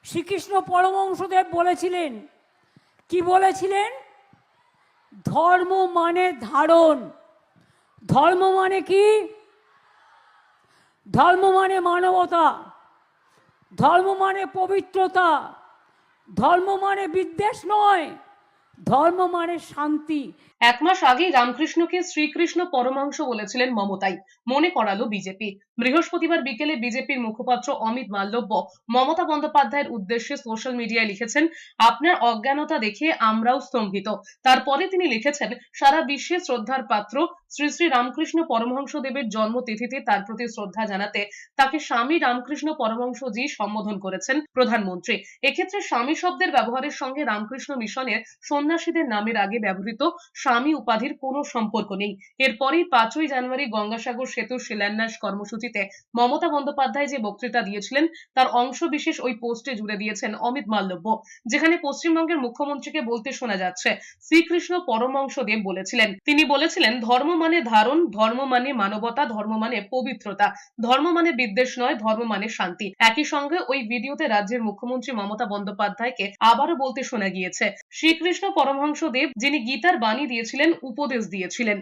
শ্রীকৃষ্ণ পরমহংসদেব বলেছিলেন, কি বলেছিলেন? ধর্ম মানে ধারণ। ধর্ম মানে কি? ধর্ম মানে মানবতা, ধর্ম মানে পবিত্রতা, ধর্ম মানে বিদ্বেষ নয়, ধর্ম মানে শান্তি। এক মাস আগেই রামকৃষ্ণকে শ্রীকৃষ্ণ পরমাংশ বলেছিলেন মমতাই, মনে করালো বিজেপি। বৃহস্পতিবার বিকেলে বিজেপির মুখপাত্র অমিত মাল্লব্য মমতা বন্দ্যোপাধ্যায়ের উদ্দেশ্যে সোশ্যাল মিডিয়ায় লিখেছেন, আপনার অজ্ঞানতা দেখে আমরাও স্তম্ভিত। তারপরে তিনি লিখেছেন, সারা বিশ্বে শ্রদ্ধার পাত্র শ্রী শ্রী রামকৃষ্ণ পরমহংসদেবের জন্মতিথিতে তার প্রতি শ্রদ্ধা জানাতে তাকে স্বামী রামকৃষ্ণ পরমহংসজি সম্বোধন করেছেন প্রধানমন্ত্রী। এক্ষেত্রে স্বামী শব্দের ব্যবহারের সঙ্গে রামকৃষ্ণ মিশনের সন্ন্যাসীদের নামের আগে ব্যবহৃত স্বামী উপাধির কোনো সম্পর্ক নেই। এরপরেই 5ই জানুয়ারি গঙ্গাসাগর সেতুর শিলান্যাস কর্মসূচিতে মমতা বন্দ্যোপাধ্যায় যে বক্তৃতা দিয়েছিলেন তার অংশ বিশেষ ওই পোস্টে জুড়ে দিয়েছেন অমিত মাল্লব্য, যেখানে পশ্চিমবঙ্গের মুখ্যমন্ত্রীকে বলতে শোনা যাচ্ছে, শ্রীকৃষ্ণ পরমহংসদেব বলেছিলেন, তিনি বলেছিলেন, ধর্ম মানে ধারণ, ধর্ম মানে মানবতা, ধর্ম মানে পবিত্রতা, ধর্ম মানে বিদ্বেষ নয়, ধর্ম মানে শান্তি। একই সঙ্গে ওই ভিডিওতে রাজ্যের মুখ্যমন্ত্রী মমতা বন্দ্যোপাধ্যায়কে আবারও বলতে শোনা গিয়েছে, শ্রীকৃষ্ণ পরমহংসদেব যিনি গীতার বাণী দিয়েছিলেন, উপদেশ দিয়েছিলেন,